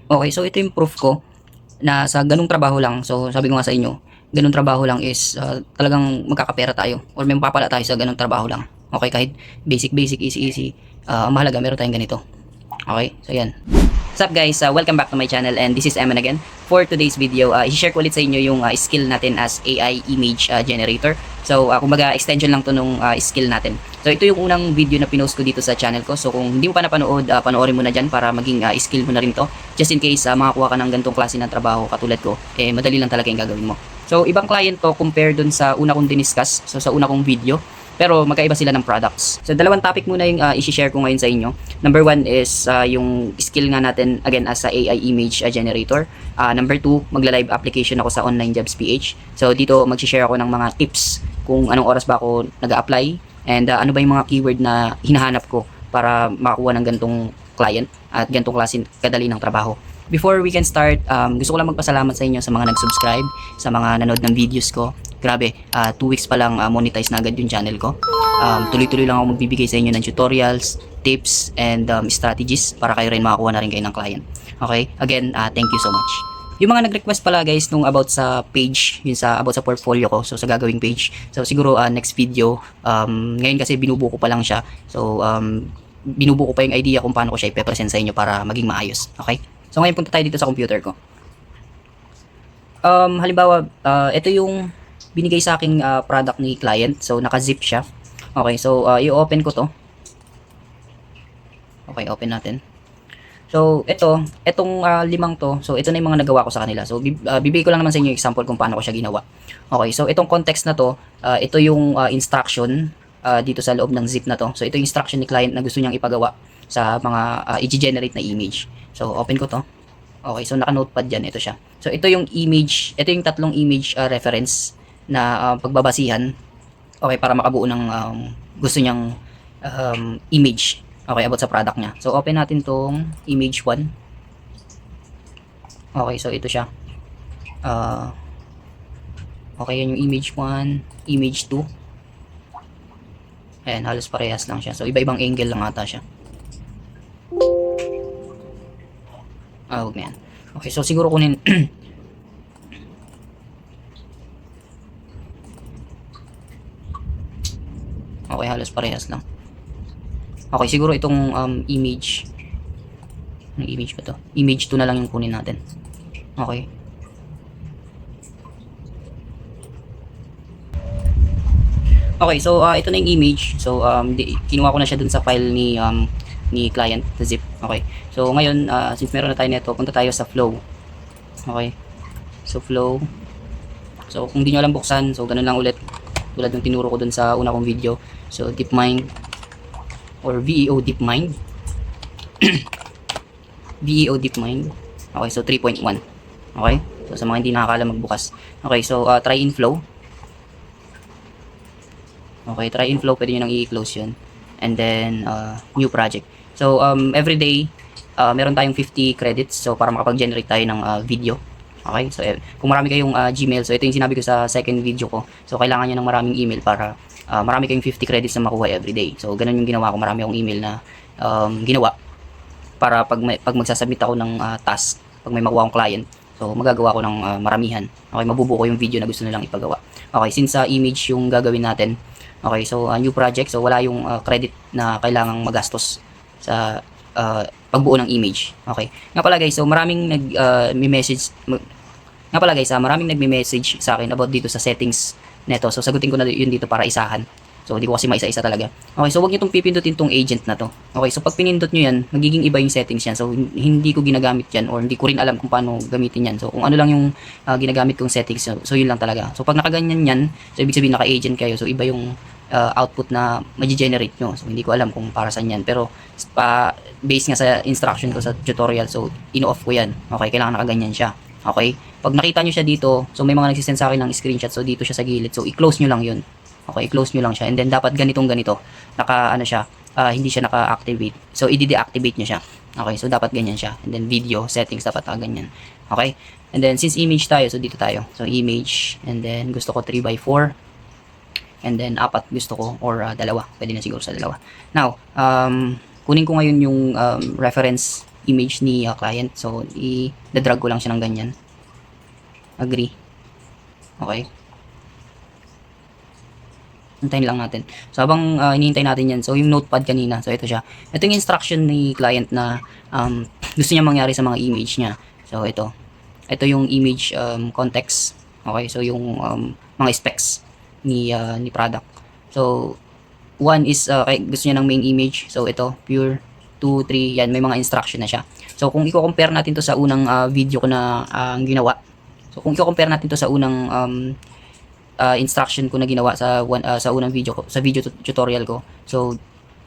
Okay, so ito yung proof ko na sa ganung trabaho lang, so sabi ko nga sa inyo, ganung trabaho lang is talagang magkakapera tayo or may mapapala tayo sa ganung trabaho lang. Okay, kahit basic, easy, ang mahalaga meron tayong ganito. Okay, so yan. What's up guys, welcome back to my channel and this is Eman again. For today's video, i-share ko ulit sa inyo yung skill natin as AI image generator. So kumbaga extension lang to nung skill natin. So ito yung unang video na pinost ko dito sa channel ko. So kung hindi mo pa napanood, panoorin mo na dyan para maging skill mo na rin to. Just in case makakuha ka ng ganitong klase ng trabaho katulad ko, madali lang talaga yung gagawin mo. So ibang client to compare dun sa una kong diniscuss, so sa una kong video. Pero magkaiba sila ng products. So dalawang topic muna yung i-share ko ngayon sa inyo. Number one is yung skill nga natin again as a AI image generator. Number two, magla-live application ako sa Online Jobs PH. So dito mag-share ako ng mga tips kung anong oras ba ako nag-a-apply and ano ba yung mga keyword na hinahanap ko para makakuha ng gantong client at gantong klase kadali ng trabaho. Before we can start, gusto ko lang magpasalamat sa inyo sa mga nag-subscribe, sa mga nanood ng videos ko. Grabe, 2 weeks pa lang monetize na agad yung channel ko. Tuloy-tuloy lang ako magbibigay sa inyo ng tutorials, tips, and strategies para kayo rin makakuha na rin kayo ng client. Okay? Again, thank you so much. Yung mga nag-request pala guys nung about sa page, yung sa about sa portfolio ko, so sa gagawing page. So siguro next video, ngayon kasi binubuo ko pa lang siya. So binubuo ko pa yung idea kung paano ko siya i-present sa inyo para maging maayos. Okay? So ngayon punta tayo dito sa computer ko. Halimbawa, ito yung binigay sa aking product ni client. So naka-zip siya. Okay, so i-open ko to. Okay, open natin. So itong limang to, so ito na yung mga nagawa ko sa kanila. So bibigay ko lang naman sa inyo yung example kung paano ko siya ginawa. Okay, so itong context na to, ito yung instruction dito sa loob ng zip na to. So ito yung instruction ni client na gusto niyang ipagawa sa mga i-generate na image. So open ko to. Okay, so naka-notepad dyan, ito siya. So ito yung image, ito yung tatlong image reference na pagbabasihan. Okay, para makabuo ng gusto niyang image. Okay, about sa product niya. So open natin tong image 1. Okay, so ito siya. Okay, yan yung image 1, image 2. Ayan, halos parehas lang siya. So iba-ibang angle lang ata siya. Huwag na yan. Okay, so siguro kunin okay, halos parehas lang. Okay, siguro itong image, ang image ba to? Image 2 na lang yung kunin natin. Okay. Okay, so ito na yung image. So kinuha ko na siya dun sa file ni client, the zip. Okay. So ngayon, since meron na tayo nito, punta tayo sa flow. Okay. So flow. So kung di nyo alam buksan, so ganun lang ulit. Tulad ng tinuro ko dun sa una kong video. So DeepMind or VEO DeepMind. VEO DeepMind. Okay, so 3.1. Okay. So sa mga hindi nakakaalam magbukas. Okay, so try in flow. Okay, try in flow, pwede nyo nang i-close yun. And then new project. So every day meron tayong 50 credits so para makapag-generate tayo ng video. Okay? So kung marami kayong Gmail, so ito yung sinabi ko sa second video ko. So kailangan niyo ng maraming email para marami kayong 50 credits na makuha every day. So ganun yung ginawa ko, marami akong email na ginawa para pag magsasubmit ako ng task, pag may makuha akong client, so magagawa ko ng maramihan. Okay, mabubuo ko yung video na gusto nilang ipagawa. Okay, since image yung gagawin natin. Okay, so new project, so wala yung credit na kailangang magastos sa pagbuo ng image. Okay. Nga pala guys, so maraming nag-message nga pala guys, maraming nagme-message sa akin about dito sa settings neto. So sagutin ko na yun dito para isahan. So hindi ko kasi maisa-isa talaga. Okay, so wag niyo tong pipindutin tong agent na to. Okay, so pag pinindot niyo yan, magiging iba yung settings yan. So hindi ko ginagamit yan or hindi ko rin alam kung paano gamitin yan. So kung ano lang yung ginagamit kong settings, so yun lang talaga. So pag nakaganyan yan, so ibig sabihin naka-agent kayo. So iba yung output na ma-generate nyo. So hindi ko alam kung para saan yan. Pero based nga sa instruction ko sa tutorial, so in-off ko yan. Okay, kailangan nakaganyan siya. Okay, pag nakita nyo siya dito, so may mga nagsisend sa akin ng screenshot. So dito siya sa gilid. So i-close nyo lang yun. Okay, i-close nyo lang siya. And then dapat ganito. Ano siya, hindi siya naka-activate. So i-deactivate nyo siya. Okay, so dapat ganyan siya. And then video settings dapat ganyan. Okay, and then since image tayo, so dito tayo. So image, and then gusto ko 3x4. And then 4 gusto ko or dalawa. Pwede na siguro sa dalawa. Now, kunin ko ngayon yung reference image ni client. So, i-drag ko lang siya ng ganyan. Agree. Okay. Hintayin lang natin. So, habang hinihintay natin yan, so yung notepad kanina, so ito siya. Ito yung instruction ni client na gusto niya mangyari sa mga image niya. So, ito. Ito yung image context. Okay, so yung mga specs ni product. So, one is gusto niya ng main image. So, ito, pure. 2, 3, yan, may mga instruction na siya. So, kung i-compare natin to sa unang video ko na ginawa. So, kung i-compare natin to sa unang instruction ko na ginawa sa unang video ko, sa video tutorial ko. So,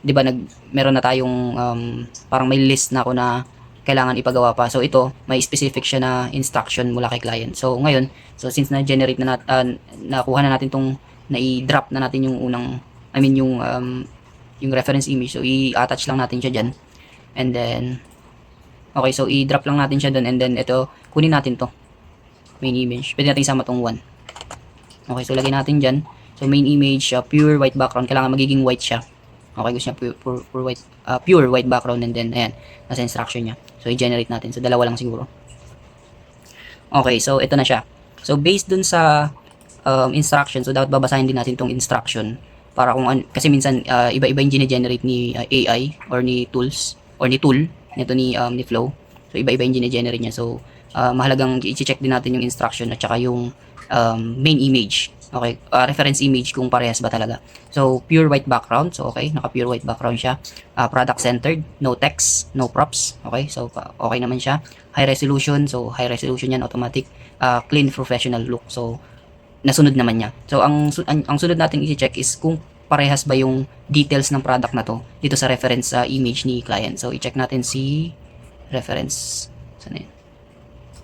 'di ba meron na tayong parang may list na ako na kailangan ipagawa pa. So, ito may specific siya na instruction mula kay client. So, ngayon, since na-generate na nakuha na natin tong na-i-drop na natin yung unang yung reference image. So, i-attach lang natin siya diyan. And then okay, so i-drop lang natin siya doon and then ito kunin natin to. Main image. Pwede natin isama tong 1. Okay, so lagay natin dyan. So, main image, pure white background. Kailangan magiging white siya. Okay, gusto niya pure white background and then, ayan, nasa instruction niya. So, i-generate natin. So, dalawa lang siguro. Okay, so, ito na siya. So, based dun sa instruction, so, dapat babasahin din natin tong instruction para kasi minsan, iba-iba yung gine-generate ni AI or ni tools, or ni tool, nito ni Flow. So, iba-iba yung gine-generate niya. So, mahalagang i-check din natin yung instruction at saka yung main image. Okay, reference image kung parehas ba talaga. So, pure white background. So, okay, naka-pure white background siya. Product-centered, no text, no props. Okay, so, okay naman siya. High resolution. So, high resolution yan, automatic. Clean, professional look. So, nasunod naman niya. So, ang sunod natin i-check is kung parehas ba yung details ng product na to dito sa reference image ni client. So, i-check natin si reference. Saan yun?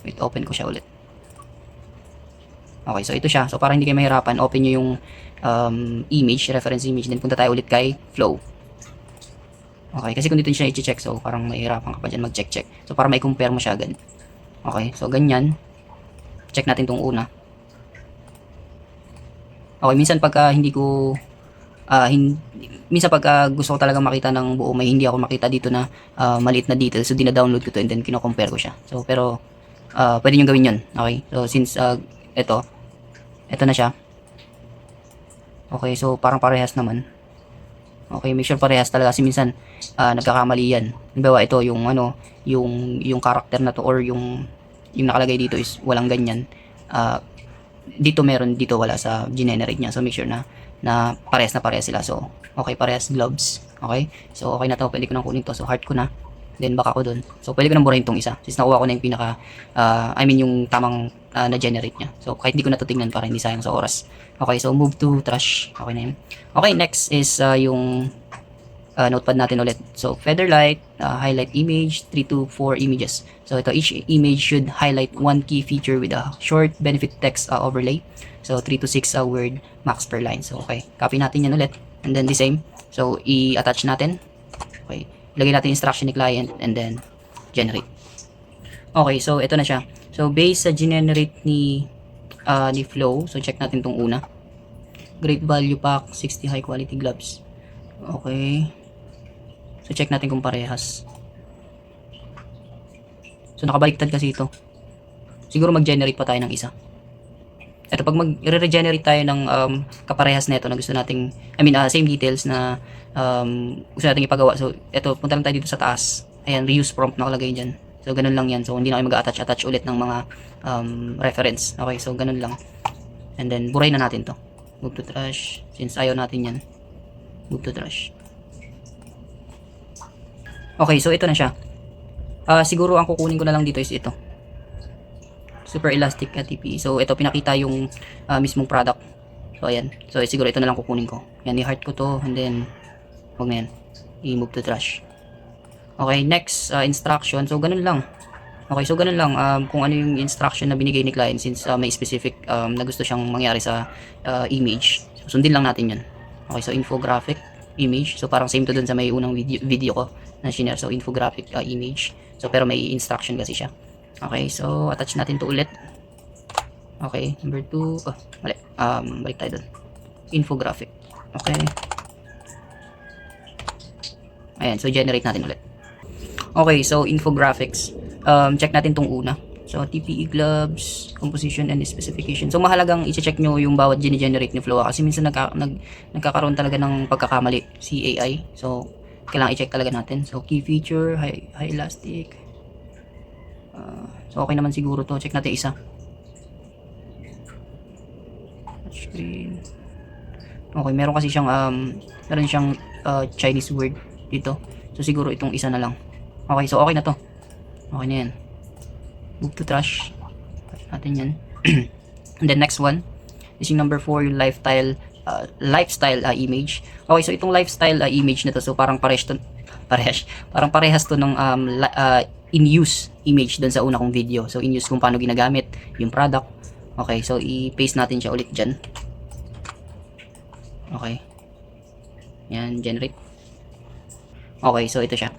Wait, open ko siya ulit. Okay, so ito siya. So, para hindi kayo mahirapan, open nyo yung image, reference image. Then, punta tayo ulit kay Flow. Okay, kasi kung dito siya i-check, so parang mahirapan ka pa dyan mag-check-check. So, para may compare mo siya agad. Okay, so ganyan. Check natin tong una. Okay, minsan pagka hindi ko minsan pagka gusto ko talaga makita ng buo, may hindi ako makita dito na maliit na details, so dina-download ko to and then kino-compare ko siya. So pero pwede niyo gawin 'yon. Okay? So since ito na siya. Okay, so parang parehas naman. Okay, make sure parehas talaga kasi minsan nagkakamali yan. Halimbawa ito yung yung character na to or yung nakalagay dito is walang ganyan. Dito meron, dito wala sa generate niya. So make sure na parehas sila. So okay, parehas gloves. Okay? So okay na to, pwede ko nang kunin to. So heart ko na. Then baka ko dun. So pwede ko nang burahin tong isa. Since nakuha ko na yung pinaka yung tamang na-generate niya. So kahit hindi ko na to tingnan para hindi sayang sa oras. Okay, so move to trash. Okay na yun. Okay, next is yung notepad natin ulit. So featherlight, highlight image, 3 to 4 images. So ito, each image should highlight one key feature with a short benefit text overlay. So 3 to 6 word max per line. So okay, copy natin yan ulit. And then the same. So i-attach natin. Okay, ilagay natin instruction ni client and then generate. Okay, so ito na siya. So based sa generate ni Flow, so check natin tong una. Great value pack, 60 high quality gloves. Okay. So check natin kung parehas. So nakabaliktad kasi ito. Siguro mag-generate pa tayo ng isa. Ito, pag mag-regenerate tayo ng kaparehas na ito na gusto nating, same details na gusto nating ipagawa. So ito, punta lang tayo dito sa taas. Ayan, reuse prompt nakalagay dyan. So ganun lang yan. So hindi na kayo mag-attach ulit ng mga reference. Okay, so ganun lang. And then buray na natin to. Move to trash. Since ayaw natin yan. Move to trash. Okay, so ito na siya. Siguro ang kukunin ko na lang dito is ito. Super elastic TPE. So ito, pinakita yung mismong product. So ayan. So siguro ito na lang kukunin ko. Yan, i-heart ko to and then wag na yan. I-move to trash. Okay, next instruction. So ganun lang. Okay, so ganun lang kung ano yung instruction na binigay ni client since may specific na gusto siyang mangyari sa image. So sundin lang natin 'yun. Okay, so infographic image. So parang same to dun sa may unang video ko na shinare. So infographic image. So pero may instruction kasi siya. Okay, so attach natin to ulit. Okay, number 2. Mali. Balik tayo dun. Infographic. Okay. Ayan, so generate natin ulit. Okay, so infographics. Check natin tong una. So, TPE gloves, composition and specification. So, mahalagang i-check nyo yung bawat gine-generate ni Flow kasi minsan nagkakaroon talaga ng pagkakamali si AI. So, kailangan i-check talaga natin. So, key feature, high elastic. So, okay naman siguro to. Check natin isa. Touchscreen. Okay, meron kasi siyang Chinese word dito. So, siguro itong isa na lang. Okay, so okay na to. Okay na yan. Move to trash. Trash natin yan. And then next one is yung number 4, yung lifestyle image. Okay, so itong lifestyle image na to, so parang parang parehas to ng in use image dun sa una kong video. So in use kung paano ginagamit yung product. Okay, so i-paste natin siya ulit dyan. Okay. Yan, generate. Okay, so ito siya.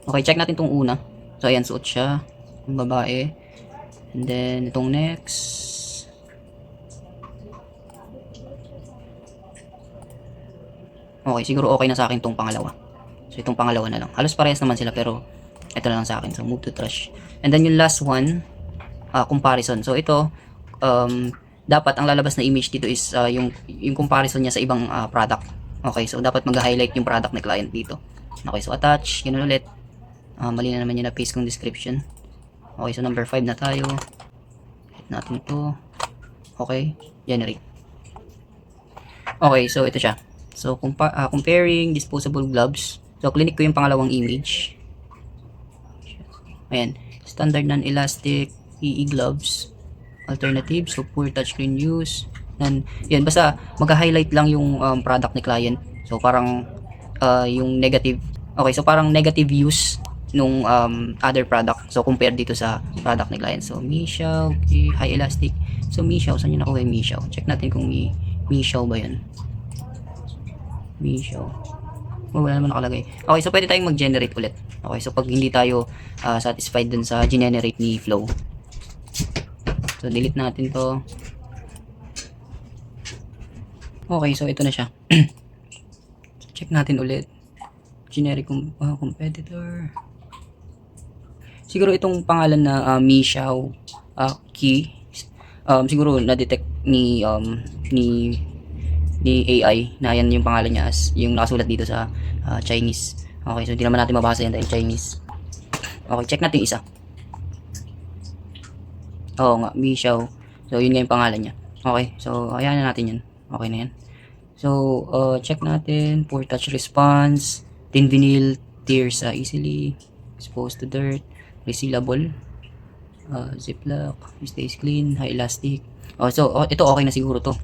Okay, check natin tong una. So, ayan, suot siya. Yung babae. And then, itong next. Okay, siguro okay na sa akin tong pangalawa. So, itong pangalawa na lang. Halos parehas naman sila, pero ito na lang sa akin. So, move to trash. And then, yung last one, comparison. So, ito, dapat ang lalabas na image dito is yung comparison niya sa ibang product. Okay, so dapat mag-highlight yung product ni client dito. Okay, so attach, ganun ulit. Mali na naman yung na-paste kong description. Okay, so number 5 na tayo. Hit natin to. Okay, generate. Okay, so ito siya. So comparing disposable gloves. So clinic ko yung pangalawang image. Ayan, standard non-elastic PE gloves. Alternative, so poor touchscreen use. And yan, basta mag-highlight lang yung product ni client. So parang yung negative. Okay, so parang negative use nung other product. So compare dito sa product ni client. So Mixiao, okay, high elastic. So Mixiao, saan yun nakuha yung Mixiao? Check natin kung Mixiao ba yun. Mixiao. Oh, wala naman nakalagay. Okay, so pwede tayong mag-generate ulit. Okay, so pag hindi tayo satisfied dun sa generate ni Flow. So delete natin to. Okay, so ito na siya. So, check natin ulit. Generic competitor. Siguro itong pangalan na Mixiao key, siguro na-detect ni AI na yan yung pangalan niya as yung nakasulat dito sa Chinese. Okay, so hindi naman natin mabasa yan dahil Chinese. Okay, check natin isa. Oo nga, Mixiao. So yun nga yung pangalan niya. Okay, so ayan na natin yun. Okay na yan. So check natin for touch response, thin vinyl, tears easily, exposed to dirt, resealable, ziplock, stays clean, high elastic. So ito okay na siguro to.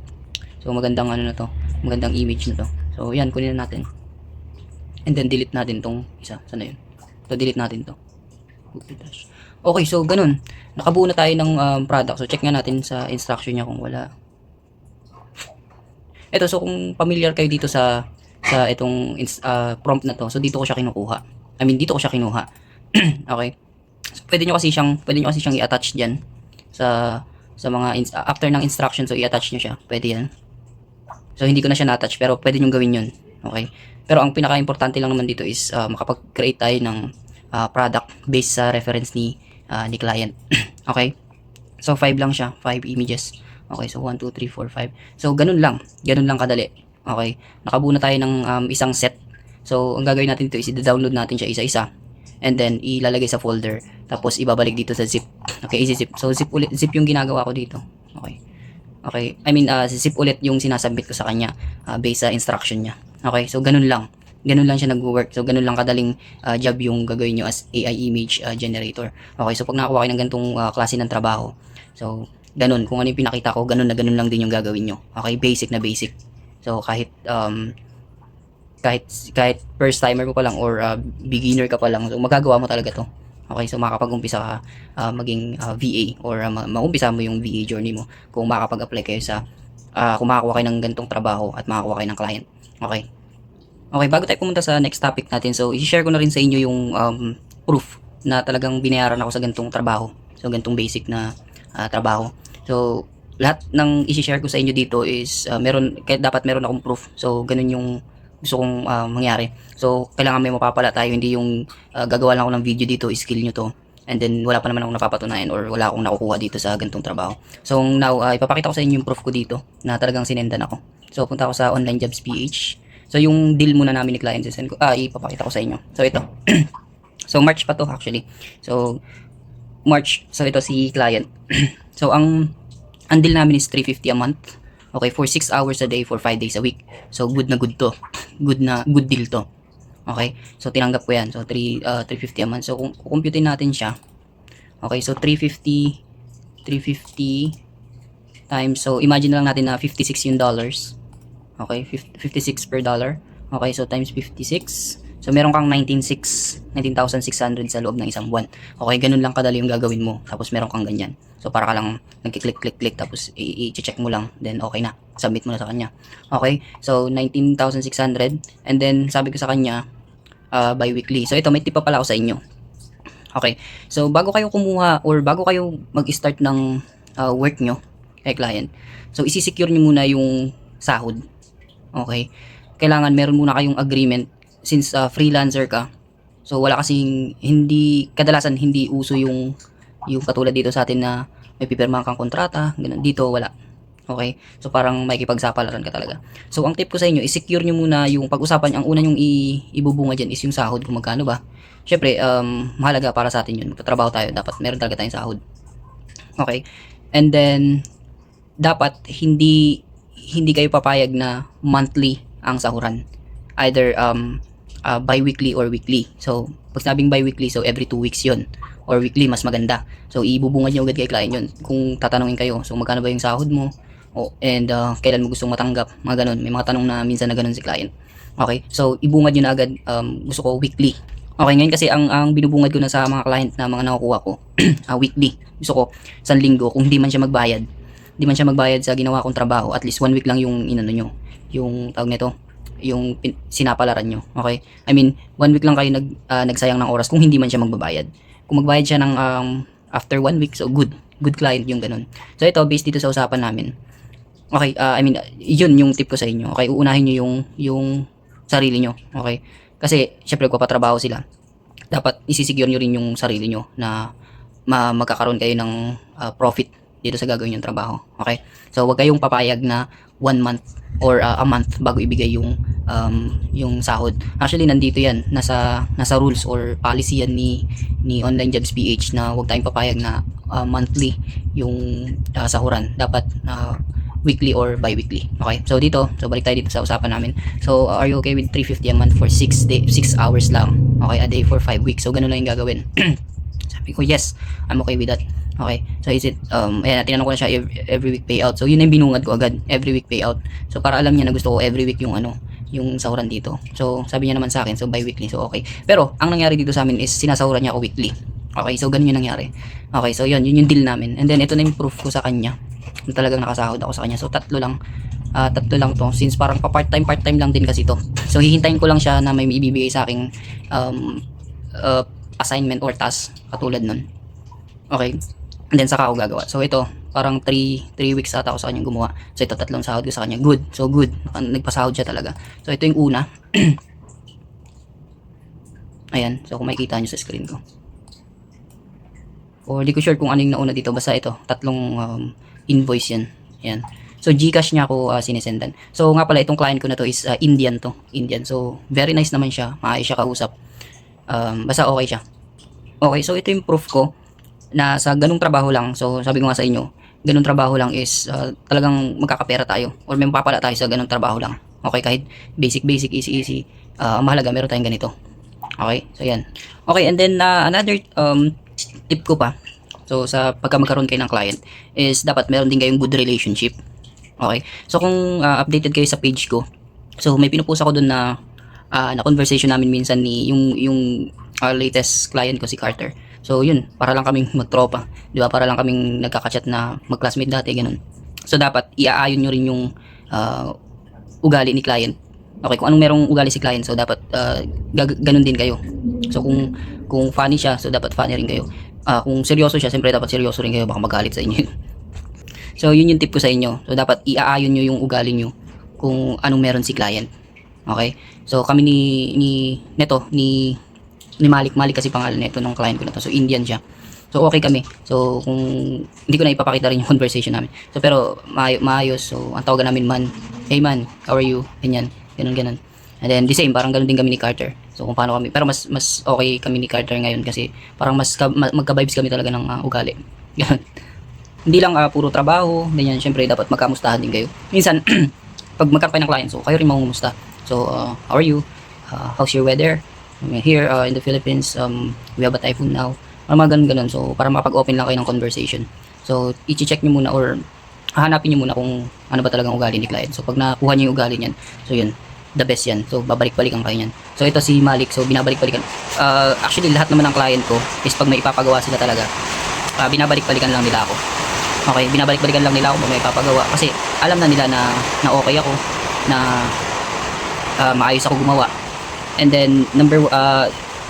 So magandang ano na to, magandang image na to. So yan, kunin na natin. And then delete natin tong isa. Sana yun? So delete natin to. Okay, so ganun. Nakabuo na tayo ng product. So check nga natin sa instruction niya kung wala. Ito, so kung familiar kayo dito sa itong prompt na to, so dito ko siya kinukuha. I mean, dito ko siya kinuha. Okay? So pwede nyo kasi siyang i-attach diyan sa mga after ng instruction, so i-attach nyo siya. Pwede yan. So hindi ko na siya na-attach, pero pwede nyo gawin yun. Okay? Pero ang pinaka-importante lang naman dito is makapag-create tayo ng product based sa reference ni client. Okay? So 5 lang siya, 5 images. Okay, so 1, 2, 3, 4, 5. So ganun lang kadali. Okay? Nakabuo na tayo ng isang set. So ang gagawin natin dito is i-download natin siya isa-isa. And then ilalagay sa folder. Tapos ibabalik dito sa zip. Okay, easy zip. So zip yung ginagawa ko dito. Okay. Okay, I mean zip ulit yung sinasubmit ko sa kanya based sa instruction niya. Okay, so ganun lang. Ganun lang siya nag-work. So ganun lang kadaling job yung gagawin nyo as AI image generator. Okay, so pag nakakuha kayo ng ganitong klase ng trabaho, so ganun, kung ano yung pinakita ko, ganun lang din yung gagawin nyo. Okay, basic na basic. So kahit first timer mo pa lang or beginner ka pa lang, so magagawa mo talaga to. Okay, so makakapag-umpisa ka maging VA or maumpisa mo yung VA journey mo kung makakapag-apply kayo sa kung makakuha kayo ng ganitong trabaho at makakuha kayo ng client. Okay. Okay, bago tayo pumunta sa next topic natin, so i-share ko na rin sa inyo yung proof na talagang binayaran ako sa ganitong trabaho. So ganitong basic na trabaho. So lahat ng i-share ko sa inyo dito is kahit dapat meron akong proof. So ganun yung gusto kong mangyari. So, kailangan may mapapala tayo, hindi yung gagawa lang ako ng video dito, skill nyo to, and then wala pa naman akong napapatunayan or wala akong nakukuha dito sa ganitong trabaho. So, now, ipapakita ko sa inyo yung proof ko dito na talagang sinendan ako. So, punta ako sa Online Jobs PH. So, yung deal muna namin ni client, ipapakita ko sa inyo. So, ito. So, March pa to actually. So, March. So, ito si client. So, ang deal namin is 350 a month. Okay, for 6 hours a day for 5 days a week. So, good na good to. Good deal to. Okay, so tinanggap ko yan. So, 350 a month. So, kung kukumputin natin siya. Okay, so 350 times. So, imagine lang natin na 56 yung dollars. Okay, 56 per dollar. Okay, so times 56. So, meron kang 19,600 sa loob ng isang buwan. Okay, ganun lang kadali yung gagawin mo. Tapos, meron kang ganyan. So, para ka lang nagkiklik-click-click. Tapos, i-check mo lang. Then, okay na. Submit mo na sa kanya. Okay, so 19,600. And then, sabi ko sa kanya, bi-weekly. So, ito, may tip pa pala ako sa inyo. Okay, so bago kayo kumuha or bago kayo mag-start ng work nyo kay client, so isi-secure nyo muna yung sahod. Okay, kailangan meron muna kayong agreement since freelancer ka. So wala kasing kadalasan hindi uso yung katulad dito sa atin na may pipirmahan kang kontrata, ganun. Dito wala. Okay, so parang may kipagsapalaran ka talaga. So ang tip ko sa inyo, i-secure nyo muna yung pag-usapan. Ang una yung ibubunga dyan is yung sahod, kung magkano ba. Syempre, mahalaga para sa atin yun. Magtatrabaho tayo, dapat meron talaga tayong sahod. Okay, and then dapat hindi kayo papayag na monthly ang sahuran. Either bi-weekly or weekly. So pag sabing bi-weekly, so every 2 weeks yun, or weekly, mas maganda. So ibubungad nyo agad kay client yun. Kung tatanungin kayo, so magkano ba yung sahod mo, and kailan mo gustong matanggap, mga ganun. May mga tanong na minsan na ganun si client. Okay, so ibungad nyo na agad. Gusto ko weekly. Okay, ngayon kasi ang binubungad ko na sa mga client na mga nakukuha ko, weekly. Gusto ko 1 linggo, kung hindi man siya magbayad sa ginawa kong trabaho, at least 1 week lang yung inano nyo, yung tawag nito, yung sinapalaran nyo. Okay, I mean 1 week lang kayo nagsayang ng oras kung hindi man siya magbabayad. Kung magbayad siya ng after 1 week, so good client yung ganun. So ito, based dito sa usapan namin. Okay, I mean yun yung tip ko sa inyo. Okay, uunahin nyo yung sarili nyo. Okay, kasi syempre kung patrabaho sila, dapat isisecure nyo rin yung sarili nyo na magkakaroon kayo ng profit dito sa gagawin yung trabaho. Okay, so wag kayong papayag na 1 month or a month bago ibigay yung sahod. Actually nandito yan, nasa rules or policy yan ni Online Jobs PH na wag tayong papayag na monthly yung sahuran. Dapat weekly or bi-weekly. Okay, so dito, so balik tayo dito sa usapan namin. So are you okay with 350 a month for 6 hours lang? Okay, a day for 5 weeks. So ganun lang yung gagawin. Sabi ko, yes, I'm okay with that. Okay, so is it, ayan, tinanong ko na siya every week payout. So yun yung binungad ko agad, every week payout. So para alam niya na gusto ko every week yung yung sahuran dito. So sabi niya naman sa akin, so bi-weekly, so okay. Pero ang nangyari dito sa amin is sinasahuran niya ako weekly. Okay, so ganun yung nangyari. Okay, so yun yung deal namin. And then ito na yung proof ko sa kanya na talagang nakasahod ako sa kanya. So tatlo lang to, since parang part-time lang din kasi to. So hihintayin ko lang siya na may ibibigay sa aking assignment or task katulad nun. Okay, and then saka ako gagawa. So ito, parang 3 weeks ata ako sa kanya gumawa. So ito, 3 sahod ko sa kanya. Good, so good. Nagpasahod siya talaga. So ito yung una. Ayan, so kung makikita nyo sa screen ko. Or di ko sure kung ano yung nauna dito. Basta ito, 3 invoice yan. Ayan. So Gcash niya ako sinisendan. So nga pala, itong client ko na to is Indian to. Indian. So very nice naman siya. Maayos siya kausap. Basta okay siya. Okay, so ito yung proof ko na sa ganung trabaho lang. So sabi ko nga sa inyo, ganung trabaho lang is talagang magkakapera tayo or may mapapala tayo sa ganung trabaho lang. Okay, kahit basic, easy. Ang mahalaga, meron tayong ganito. Okay, so yan. Okay, and then another tip ko pa. So sa pagka magkaroon kayo ng client is dapat meron din kayong good relationship. Okay, so kung updated kayo sa page ko, so may pinupost ako dun na conversation namin minsan ni yung latest client ko, si Carter. So yun, para lang kaming magtropa, di ba? Para lang kaming nagkaka-chat na mag-classmate dati, ganun. So dapat iaayon nyo rin yung ugali ni client. Okay, kung anong merong ugali si client, so dapat ganun din kayo. So kung funny siya, so dapat funny rin kayo. Kung seryoso siya, siyempre dapat seryoso rin kayo, baka magalit sa inyo. So yun yung tip ko sa inyo. So dapat iaayon nyo yung ugali nyo kung anong meron si client. Okay? So kami ni Malik kasi pangalan nito nung client ko na to. So Indian siya. So okay kami. So kung hindi ko na ipapakita rin yung conversation namin. So pero maayos. So ang tawagan namin man, "Hey man, how are you?" Ganyan. Ganun. And then the same, parang ganun din kami ni Carter. So kung paano kami, pero mas okay kami ni Carter ngayon kasi parang magka-vibes kami talaga ng ugali. Ganun. Hindi lang puro trabaho, ganyan. Syempre dapat magkamustahan din kayo. Minsan pag magkaroon kayo ng client, so kayo rin mangumusta. So how are you? How's your weather? I mean, here in the Philippines, we have a typhoon now. Mga ganun. So para makapag-open lang kayo ng conversation. So i-check niyo muna or hahanapin niyo muna kung ano ba talagang ugali ni client. So pag nakuha niyo yung ugali niyan, so yun, the best yan. So babalik-balikan kayo niyan. So ito si Malik, so binabalik-balikan. Actually lahat naman ng client ko is pag may ipapagawa sila talaga, binabalik-balikan lang nila ako. Okay, binabalik-balikan lang nila ako kung may ipapagawa kasi alam na nila na okay ako, na maayos ako gumawa. And then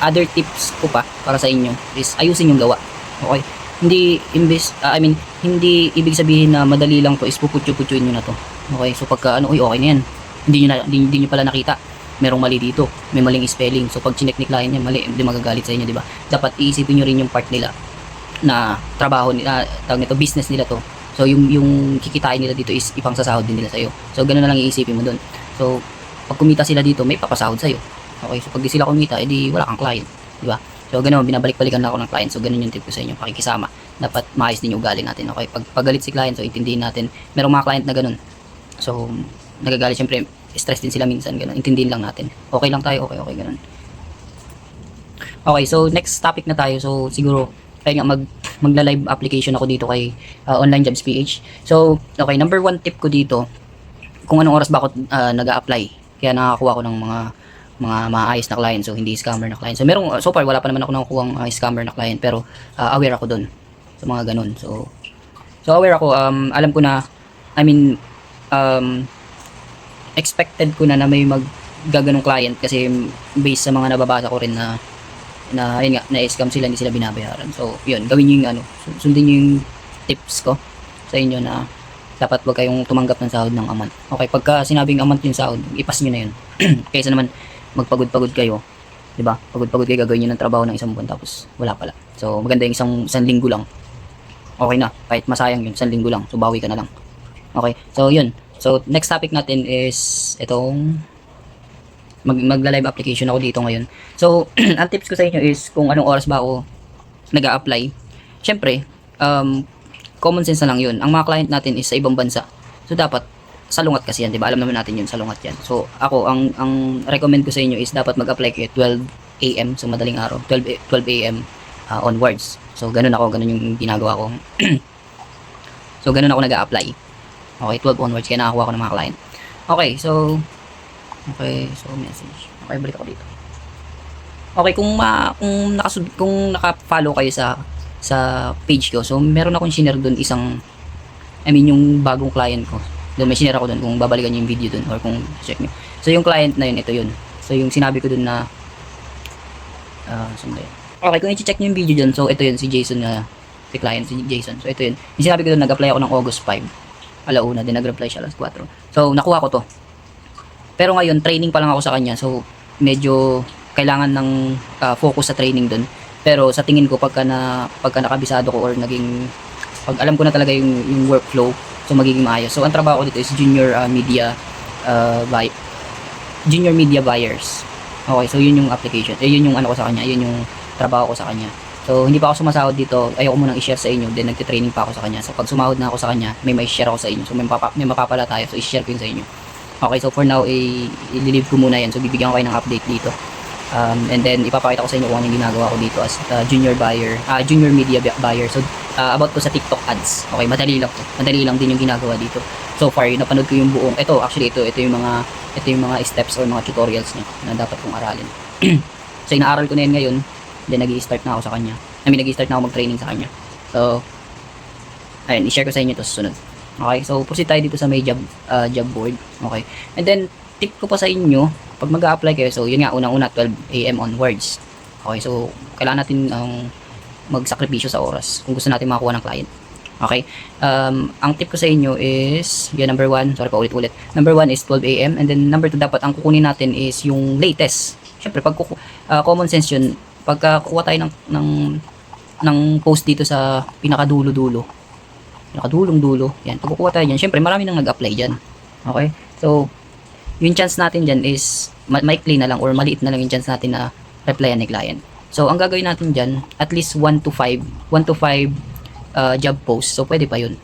other tips ko pa para sa inyo is ayusin yung gawa. Okay? Hindi hindi ibig sabihin na madali lang to is puputyo-putyoin niyo na to. Okay? So pagka okay na yan. Hindi niyo pala nakita. Merong mali dito. May maling spelling. So pag chinek ni client niya mali, hindi magagalit sa inyo, di ba? Dapat iisipin niyo rin yung part nila na trabaho nila, tawag nito, business nila to. So yung kikitain nila dito is ipang sasahod din nila sa iyo. So ganoon na lang iisipin mo doon. So pag kumita sila dito, may papasahod sa iyo. Okay, so pag di sila kumita, edi wala kang client, di ba? So ganoon, binabalik-balikan na ako ng client. So ganoon yung tip ko sa inyo, pakikisama. Dapat maayos din yung ugali natin. Okay, pag pagalit si client, so intindihin natin. Merong mga client na ganoon. So nagagalit, syempre stress din sila minsan, ganoon. Intindihin lang natin. Okay lang tayo, okay, ganoon. Okay, so next topic na tayo. So siguro kaya nga magla-live application ako dito kay Online Jobs PH. So, okay, number 1 tip ko dito, kung anong oras ba ako nag-a-apply. Kaya nakakuha ko ng mga maayos na client, so hindi scammer na client. So, so far wala pa naman ako nakukuha ng scammer na client, pero aware ako doon sa mga ganun. So aware ako, alam ko na, expected ko na may maggaganong client kasi based sa mga nababasa ko rin na ayun nga, na-scam sila, hindi sila binabayaran. So, yun, gawin nyo yung sundin nyo yung tips ko sa inyo na dapat wag kayong tumanggap ng sahod ng amount. Okay, pagka sinabing amount yung sahod, ipas nyo na yun. Kaysa naman magpagod-pagod kayo, 'di ba? Pagod-pagod kayo, gagawin nyo ng trabaho ng isang buwan tapos wala pala. So, maganda yung isang linggo lang. Okay na, kahit masayang yun, isang linggo lang. So, bawi ka na lang. Okay, so yun. So, next topic natin is itong magla-live application ako dito ngayon. So, ang tips ko sa inyo is kung anong oras ba ako nag-a-apply. Syempre, common sense na lang yun. Ang mga client natin is sa ibang bansa. So, dapat salungat kasi yan, di ba? Alam naman natin yun, salungat yan. So, ako, ang recommend ko sa inyo is dapat mag-apply kayo 12 AM, so madaling araw, 12 AM onwards. So, ganun yung ginagawa ko. So, ganun ako nag-a-apply. Okay, 12 onwards, kaya nakakuha ko ng mga client. Okay, so message. Okay, balik ako dito. Okay, kung naka-follow kayo sa page ko, so meron akong share doon yung bagong client ko. Doon may share ako doon kung babalikan niyo yung video doon or kung check niyo. So yung client na yun, ito yun. So yung sinabi ko doon na saan ba yun? Okay, kung i-check niyo yung video doon, so ito yun si Jason si client si Jason. So ito yun. Yung sinabi ko doon, nag-apply ako ng August 5. Alauna, din nag-reply siya alas 4. So nakuha ko to. Pero ngayon, training pa lang ako sa kanya. So, medyo kailangan ng focus sa training dun. Pero sa tingin ko, pagka nakabisado ko or pag alam ko na talaga yung workflow, so magiging maayos. So, ang trabaho ko dito is junior media buyers. Okay, so yun yung application. Yun yung ko sa kanya. Yun yung trabaho ko sa kanya. So, hindi pa ako sumasahod dito. Ayoko munang i-share sa inyo. Then, nagtitraining pa ako sa kanya. So, pag sumahod na ako sa kanya, may share ako sa inyo. So, may mapapala tayo. So, i-share ko yun sa inyo. Okay, so for now, i-leave ko muna yan. So, bibigyan ko kayo ng update dito. And then, ipapakita ko sa inyo kung ano yung ginagawa ko dito as junior media buyer. So, about ko sa TikTok ads. Okay, madali lang to. Madali lang din yung ginagawa dito. So far, napanood ko yung buong. Ito yung mga steps or mga tutorials niya na dapat kong aralin. So, inaaral ko na yan ngayon. Then, nag-i-start na ako sa kanya. Nag-i-start na ako mag-training sa kanya. So, ayun, i-share ko sa inyo ito sa sunod. Okay, so proceed tayo dito sa may job board. Okay. And then tip ko pa sa inyo, pag mag-a-apply kayo, so yun nga, unang-una 12 AM onwards. Okay, so kailangan natin magsakripisyo sa oras kung gusto natin makakuha ng client. Okay? Ang tip ko sa inyo is, number 1, sorry pa ulit-ulit. Number 1 is 12 AM, and then number 2, dapat ang kukunin natin is yung latest. Syempre, pag common sense yun, pagka kukuha tayo ng post dito sa pinakadulong-dulo, yan, pag kukuha tayo dyan, syempre, marami nang nag-apply dyan. Okay? So, yung chance natin dyan is, maikli na lang or maliit na lang yung chance natin na replyan ni client. So, ang gagawin natin dyan, at least 1 to 5 job post. So, pwede pa yun.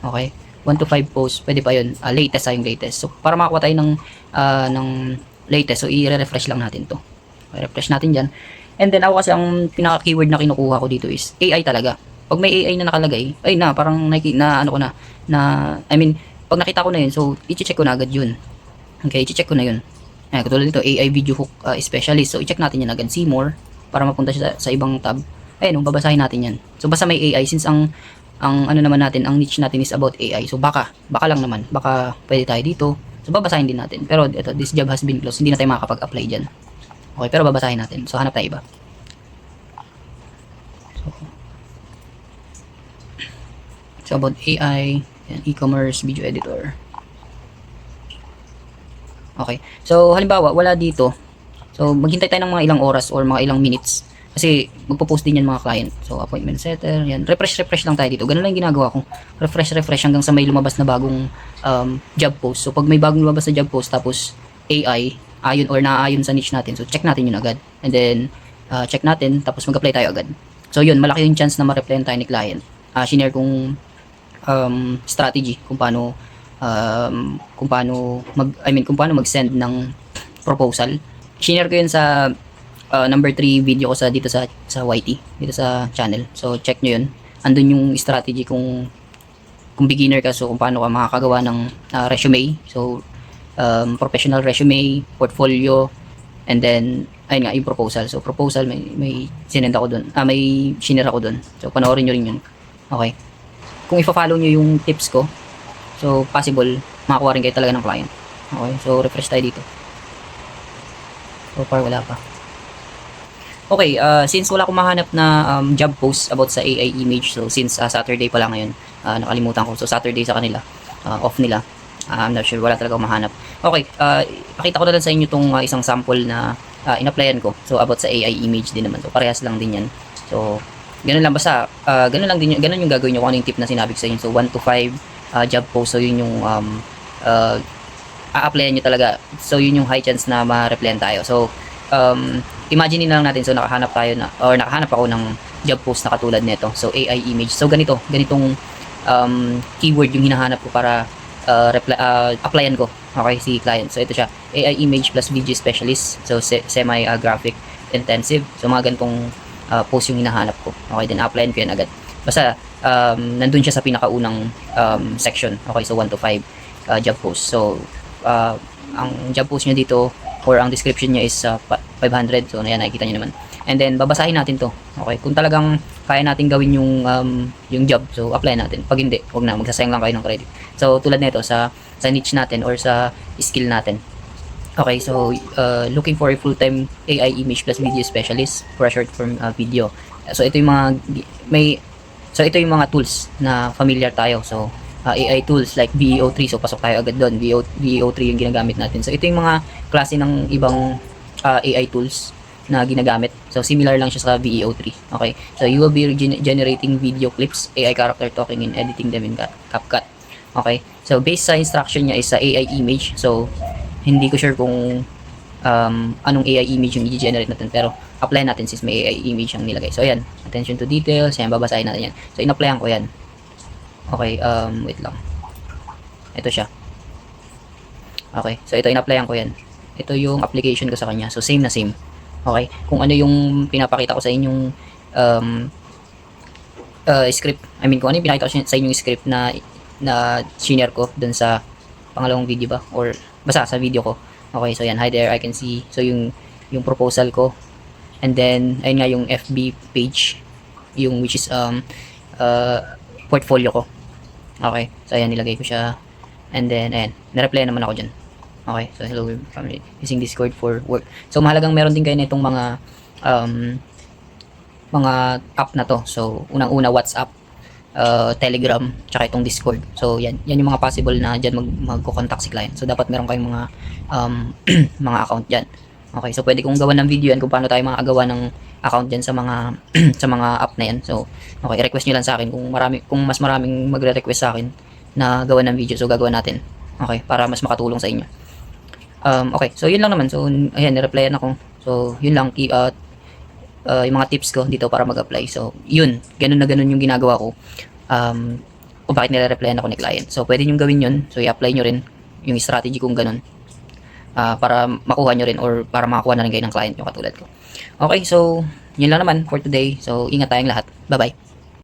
Okay? 1 to 5 post, pwede pa yun. Latest yung latest. So, para makakuha tayo ng latest, so, i-refresh lang natin to. I-refresh natin dyan. And then, ako kasi ang pinaka-keyword na kinukuha ko dito is AI talaga. Pag may AI na nakalagay, parang pag nakita ko na yun, so, i-check ko na agad yun. Okay, i-check ko na yun. Katulad dito, AI video hook specialist. So, i-check natin yan agad. See more, para mapunta siya sa ibang tab. Babasahin natin yan. So, basta may AI, since ang niche natin is about AI. So, baka lang naman, baka pwede tayo dito. So, babasahin din natin. Pero, ito, this job has been closed. Hindi na tayo makakapag-apply dyan. Okay, pero babasahin natin. So, hanap tayo iba. So, about AI, e-commerce, video editor. Okay. So, halimbawa, wala dito. So, maghintay tayo ng mga ilang oras or mga ilang minutes. Kasi, magpo-post din yan mga client. So, appointment setter, yan. Refresh lang tayo dito. Ganun lang yung ginagawa ko. Refresh hanggang sa may lumabas na bagong job post. So, pag may bagong lumabas na job post, tapos AI, ayon or naaayon sa niche natin. So, check natin yun agad. And then, check natin, tapos mag-apply tayo agad. So, yun, malaki yung chance na ma-replyan tayo ni client. Shinare kong strategy kung paano mag-send ng proposal. Shinare ko yun sa number 3 video ko dito sa YT, dito sa channel. So, check nyo yun. Andun yung strategy kung beginner ka, so kung paano ka makakagawa ng resume. So, professional resume, portfolio, and then, ayun nga, yung proposal. So, proposal, may sinend ako dun. May shinare ako dun. So, panoorin nyo rin yun. Okay. Kung ifa-follow nyo yung tips ko, so, possible, makakuha rin kayo talaga ng client. Okay. So, refresh tayo dito. So far, wala pa. Okay, since wala akong mahanap na job post about sa AI image, so since Saturday pa lang ngayon, nakalimutan ko. So Saturday sa kanila, off nila. I'm not sure, wala talaga akong mahanap. Okay, pakita ko na lang sa inyo itong isang sample na in-applyan ko. So about sa AI image din naman. So parehas lang din yan. So ganun lang, basta ganun lang din, ganun yung gagawin nyo kung ano yung tip na sinabi ko sa inyo. So 1 to 5 job post, so yun yung a-applyan nyo talaga. So yun yung high chance na ma-replyan tayo. So imagine na lang natin, so nakahanap ako ng job post na katulad nito. So AI image. So ganitong keyword yung hinahanap ko para applyan ko. Okay, si client. So ito siya, AI image plus video specialist. So semi graphic intensive. So mga ganitong post yung hinahanap ko. Okay, then applyan ko yan agad. Basta nandun siya sa pinakaunang section. Okay, so 1 to 5 job post. So ang job post niya dito or ang description niya is 500. So, ayan, nakikita niyo naman. And then, babasahin natin to. Okay, kung talagang kaya natin gawin yung job, so, apply natin. Pag hindi, huwag na, magsasayang lang kayo ng credit. So, tulad nito, sa niche natin or sa skill natin. Okay, so, looking for a full-time AI image plus video specialist for a short form video. So, ito yung mga tools na familiar tayo. So, AI tools like VEO3, so pasok tayo agad doon. VEO3 yung ginagamit natin. So ito yung mga klase ng ibang AI tools na ginagamit. So similar lang siya sa VEO3. Okay, so you will be generating video clips, AI character talking, and editing them in CapCut. Okay, so based sa instruction niya is sa AI image. So hindi ko sure kung anong AI image yung i-generate natin, pero apply natin since may AI image ang nilagay. So ayan, attention to details, ayan, babasahin natin yan. So in-applyan ko yan. Okay, wait lang. Ito siya. Okay, so ito in-applyan ko yan. Ito yung application ko sa kanya. So same na same. Okay, kung ano yung pinapakita ko sa inyong script. Kung ano yung pinakita ko sa inyong script na shinare ko dun sa pangalawang video ba? Or basta sa video ko. Okay, so yan. Hi there, I can see. So yung proposal ko. And then, ayun nga yung FB page. Yung which is portfolio ko. Okay, so ayan, nilagay ko siya. And then, ayan, na-reply naman ako dyan. Okay, so hello family, using Discord for work. So mahalagang meron din kayo nitong mga app na to. So unang-una WhatsApp. Telegram, tsaka itong Discord. So yan yung mga possible na diyan magko-contact si client. So dapat meron kayong mga mga account diyan. Okay, so pwede kong gawan ng video yan kung paano tayo makagawa ng account diyan sa mga sa mga app na yan. So okay, request niyo lang sa akin kung mas maraming magre-request sa akin na gawan ng video. So gagawin natin. Okay, para mas makatulong sa inyo. Okay, so yun lang naman. So ayan, ni-replyan ako. So yun lang, yung mga tips ko dito para mag-apply. So, yun. Ganun na ganun yung ginagawa ko. Kung bakit nire-replyan ako ni client. So, pwede nyo gawin yun. So, i-apply nyo rin yung strategy kong ganun. Para makuha nyo rin or para makakuha na rin kayo ng client nyo katulad ko. Okay, so, yun lang naman for today. So, ingat tayong lahat. Bye-bye.